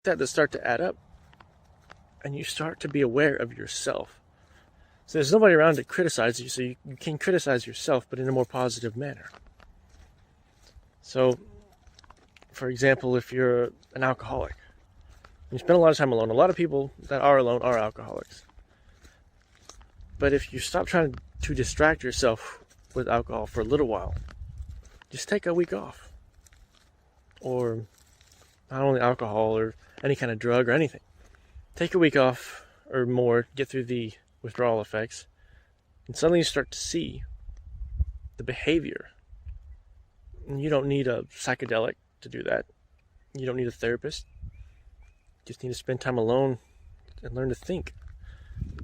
that start to add up, and you start to be aware of yourself. So there's nobody around to criticize you, so you can criticize yourself, but in a more positive manner. So, for example, if you're an alcoholic, you spend a lot of time alone. A lot of people that are alone are alcoholics. But if you stop trying to distract yourself with alcohol for a little while, just take a week off. Or not only alcohol or any kind of drug or anything. Take a week off or more, get through the withdrawal effects, and suddenly you start to see the behavior. And you don't need a psychedelic to do that. You don't need a therapist. You just need to spend time alone and learn to think.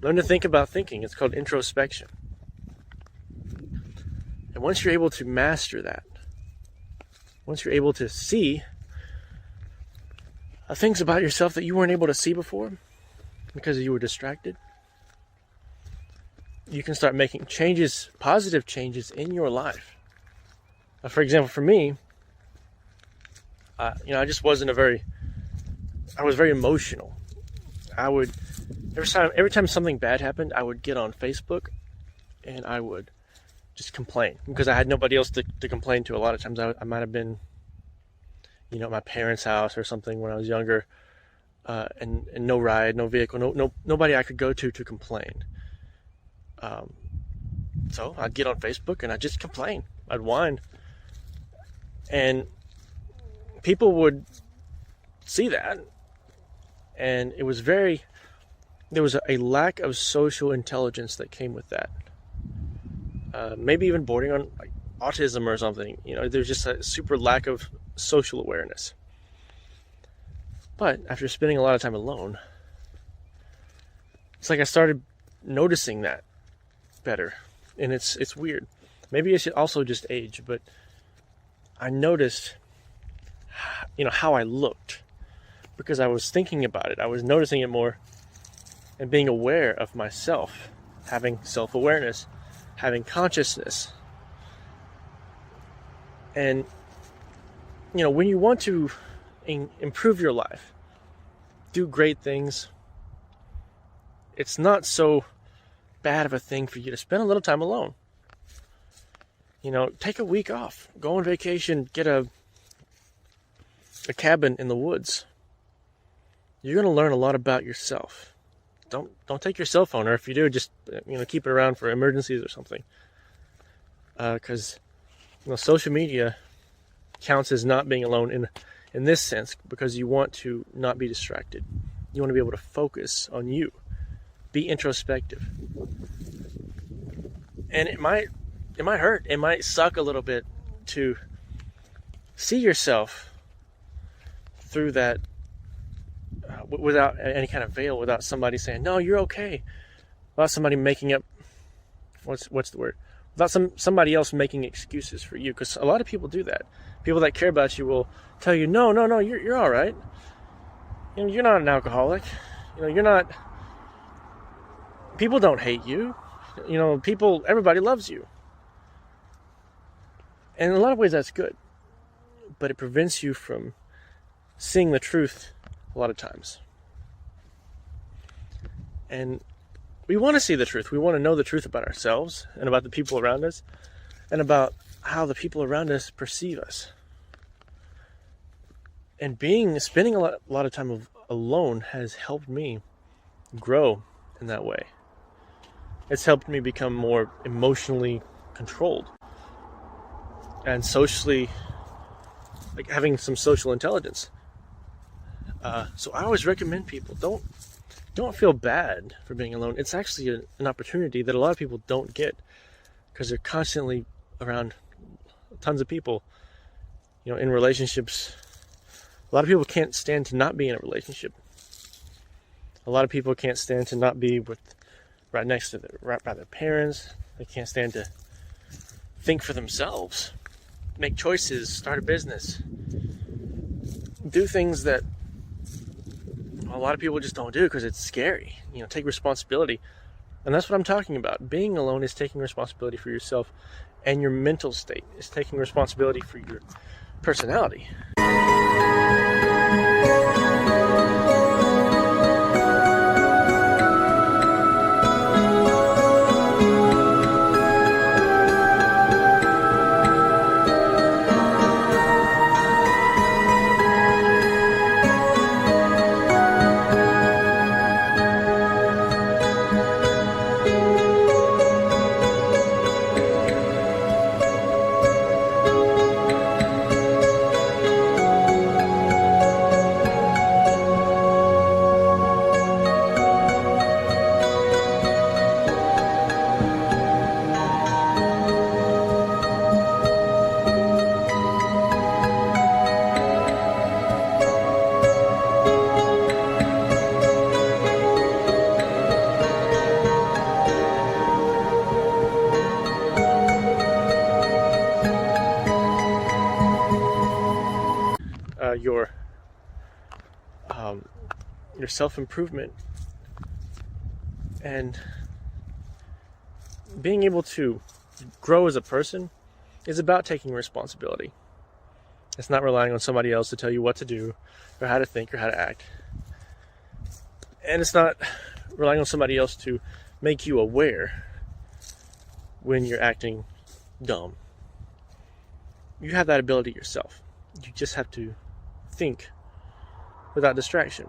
Learn to think about thinking. It's called introspection. And once you're able to master that, once you're able to see things about yourself that you weren't able to see before because you were distracted, you can start making changes, positive changes in your life. For example, for me, I just wasn't I was very emotional. I would, every time something bad happened, I would get on Facebook and I would just complain because I had nobody else to complain to. A lot of times I might have been, at my parents' house or something when I was younger, and no ride, no vehicle, nobody I could go to complain. So I'd get on Facebook and I'd just complain. I'd whine. And people would see that. And there was a lack of social intelligence that came with that. Maybe even bordering on like autism or something. There's just a super lack of social awareness. But after spending a lot of time alone, it's like I started noticing that better. And it's weird. Maybe it's also just age, but I noticed, how I looked because I was thinking about it. I was noticing it more and being aware of myself, having self-awareness, having consciousness. And, when you want to improve your life, do great things, it's not so bad of a thing for you to spend a little time alone. Take a week off, go on vacation, get a cabin in the woods. You're going to learn a lot about yourself. Don't take your cell phone, or if you do, just keep it around for emergencies or something. Because social media counts as not being alone in this sense, because you want to not be distracted. You want to be able to focus on you, be introspective, and it might hurt. It might suck a little bit to see yourself through that without any kind of veil, without somebody saying, no, you're okay. Without somebody making up, what's the word? Without somebody else making excuses for you. Because a lot of people do that. People that care about you will tell you, no, you're all right. You're not an alcoholic. You're not, people don't hate you. Everybody loves you. And in a lot of ways that's good, but it prevents you from seeing the truth a lot of times. And we want to see the truth. We want to know the truth about ourselves and about the people around us and about how the people around us perceive us. And spending a lot of time alone has helped me grow in that way. It's helped me become more emotionally controlled and socially, like having some social intelligence. So I always recommend people, don't feel bad for being alone. It's actually an opportunity that a lot of people don't get because they're constantly around tons of people, in relationships. A lot of people can't stand to not be in a relationship. A lot of people can't stand to not be right next to right by their parents. They can't stand to think for themselves, make choices, start a business, do things that a lot of people just don't do because it's scary. Take responsibility. And that's what I'm talking about. Being alone is taking responsibility for yourself and your mental state. It's taking responsibility for your personality. your self-improvement, and being able to grow as a person is about taking responsibility. It's not relying on somebody else to tell you what to do or how to think or how to act. And it's not relying on somebody else to make you aware when you're acting dumb. You have that ability yourself. You just have to think without distraction.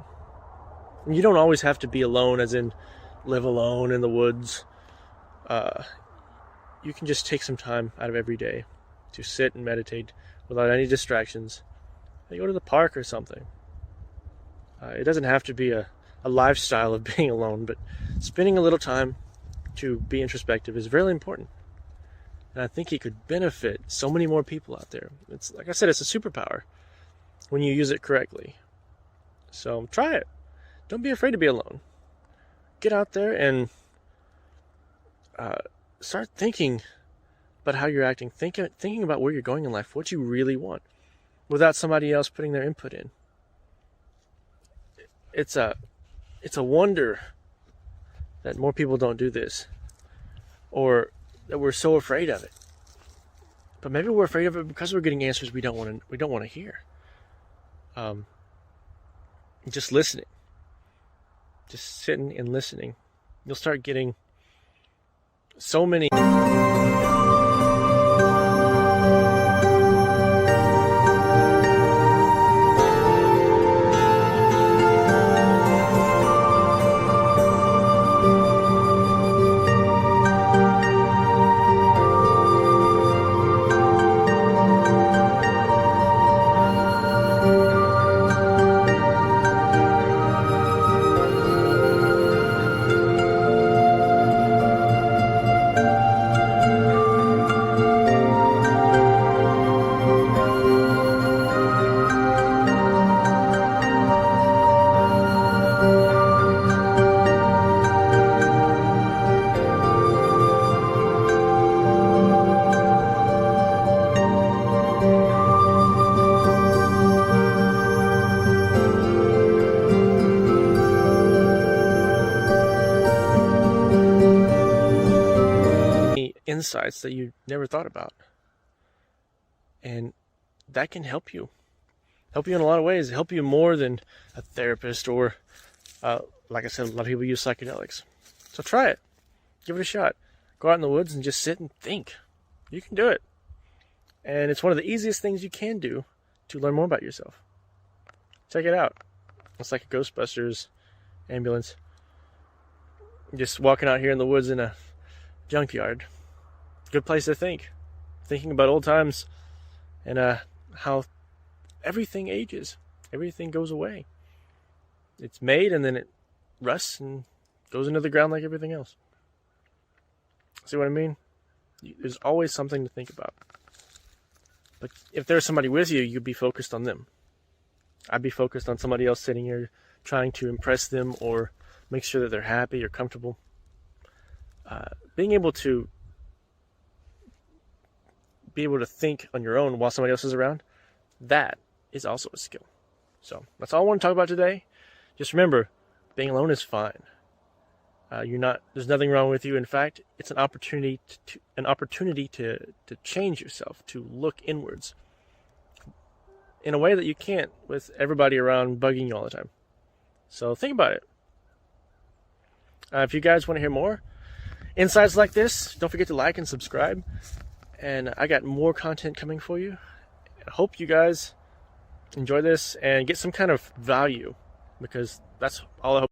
And you don't always have to be alone, as in live alone in the woods. You can just take some time out of every day to sit and meditate without any distractions. You go to the park or something. It doesn't have to be a lifestyle of being alone, but spending a little time to be introspective is really important. And I think it could benefit so many more people out there. It's like I said, it's a superpower when you use it correctly. So try it. Don't be afraid to be alone. Get out there and start thinking about how you're acting. Thinking about where you're going in life, what you really want, without somebody else putting their input in. It's a wonder that more people don't do this, or that we're so afraid of it. But maybe we're afraid of it because we're getting answers we don't want to hear. Just listening, just sitting and listening, you'll start getting so many insights that you never thought about. And that can help you in a lot of ways. Help you more than a therapist or, like I said, a lot of people use psychedelics. So try it. Give it a shot. Go out in the woods and just sit and think. You can do it. And it's one of the easiest things you can do to learn more about yourself. Check it out. It's like a Ghostbusters ambulance. Just walking out here in the woods in a junkyard. Good place to think. Thinking about old times and how everything ages. Everything goes away. It's made and then it rusts and goes into the ground like everything else. See what I mean? There's always something to think about. But if there's somebody with you, you'd be focused on them. I'd be focused on somebody else sitting here trying to impress them or make sure that they're happy or comfortable. Being able to think on your own while somebody else is around, that is also a skill. So that's all I want to talk about today. Just remember, being alone is fine. There's nothing wrong with you. In fact, it's an opportunity to change yourself, to look inwards in a way that you can't with everybody around bugging you all the time. So think about it. If you guys want to hear more insights like this, don't forget to like and subscribe. And I got more content coming for you. I hope you guys enjoy this and get some kind of value, because that's all I hope